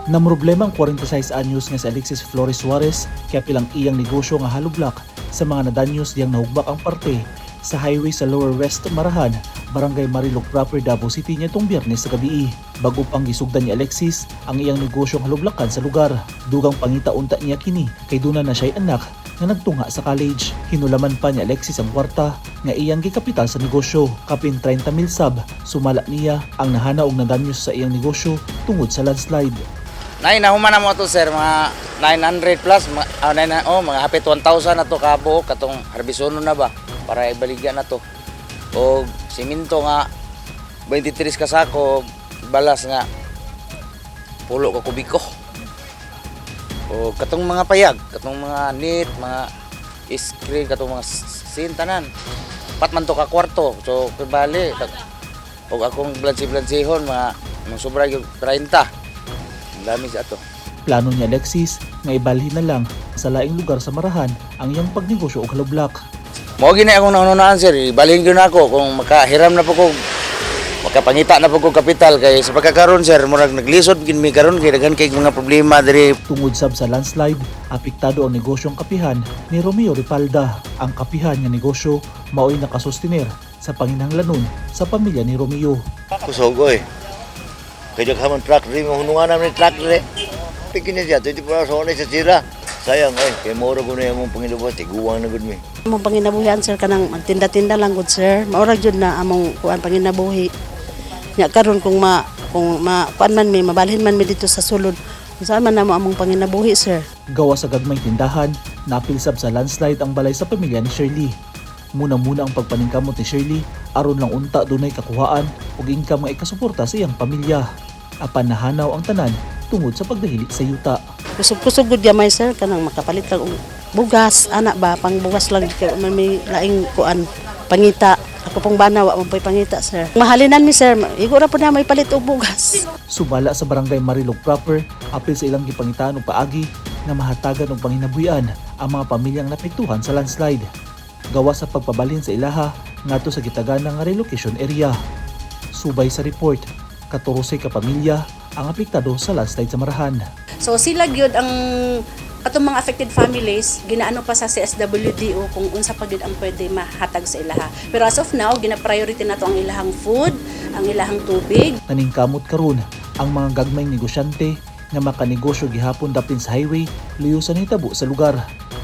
Namroblema ang 46 anyos nga si Alexis Flores Suarez kaya pilang iyang negosyo nga halublak sa mga nadanyos diyang nahugbak ang parte sa highway sa Lower West Marahan, Barangay Marilog proper Davao City nitong Biyernes sa gabi. Bago pang gisugdan ni Alexis ang iyang negosyong halublakan sa lugar. Dugang pangita-unta niya kini kay duna na siya'y anak nga nagtunga sa college. Hinulaman pa ni Alexis ang kwarta nga iyang gikapital sa negosyo. Kapin 30 mil sab, sumala niya ang nahana og nadanyos sa iyang negosyo tungod sa landslide. Nahuman na mo ito sir, mga 900 plus, mga hapit 1,000 na ito kabuok, katong harbisono na ba, para ibaligyan na to. O siminto nga, 23 kasako, balas nga, pulo ka kubiko. O katong mga payag, katong mga net, mga screen, katong mga sintanan. Patman to ka kwarto, so kibali, o akong blansi-blansihon, mga sobra yung 30. Dami sa ato. Plano ni Alexis nga ibalhin na lang sa laing lugar sa Marahan ang iyang pagnegosyo og halublak. Mao gini akong naunaan sir, ibalhin gyud nako kung makahiram na po ko, makapangita na po ko kapital kay sa pagkakaroon sir, murag naglisod gid mi karon kay daghan kay mga problema diri. Tungod sab sa landslide, apektado ang negosyong kapihan ni Romeo Ripalda. Ang kapihan nga negosyo mao'y nakasustener sa panginahanglanon sa pamilya ni Romeo. Kusog oy. Kaya kaman truck rin, hunungan namin truck rin. Pikin niya siya, 24 hours ako na sa sira. Sayang, ay, kaya maura ko na yung Panginoon, tiguang na gud mi. Among panginabuhian sir kanang magtinda-tinda lang gud sir. Maura jud na among kuan panginabuhi. Nya karon kung kuan man mi mabalhin man mi dito sa sulod. Unsa man namo among panginabuhi sir. Gawa sa gagmayng tindahan, napilsab sa landslide ang balay sa pamilya ni Shirley. Muna-muna ang pagpaningkamot ni Shirley aron lang unta dunay kakuhaan ug income nga ikasuporta sa iyang pamilya. Apan nahanaw ang tanan tungod sa pagdahili sa yuta. Kusog-kusog gud gamay sir kanang makapalit kag bugas ana ba pang bugas lang kay man may laing kuan pangita. Ako pong bana wa man pangita sir. Mahalinan mi sir, igo ra pud na may palit og bugas. Sumala sa barangay Marilog proper, apil sa ilang gipangitaan og paagi na mahatagan og panginabuhian ang mga pamilyang naapektuhan sa landslide. Gawa sa pagpabalhin sa ilaha ngadto sa gitaganang nga relocation area. Subay sa report, 14 ka pamilya ang apektado sa landslide sa Marahan. So sila gyud ang atong mga affected families ginaano pa sa CSWDO kung unsa pa gyud ang pwede mahatag sa ilaha. Pero as of now gina-priority nato ang ilahang food, ang ilahang tubig. Naningkamot karon ang mga gagmayng negosyante nga makanegosyo gihapon dapin sa highway luyo sa nahitabo sa lugar.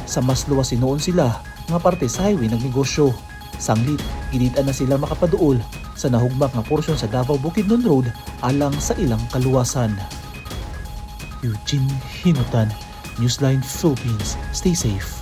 Sa mas luwas sinuon sila nga parte sa highway nagnegosyo. Sanglit, ginid-an na sila makapaduol sa nahugmak nga porsyon sa Davao Bukidnon Road alang sa ilang kaluwasan. Eugene Hinutan, Newsline Philippines. Stay safe.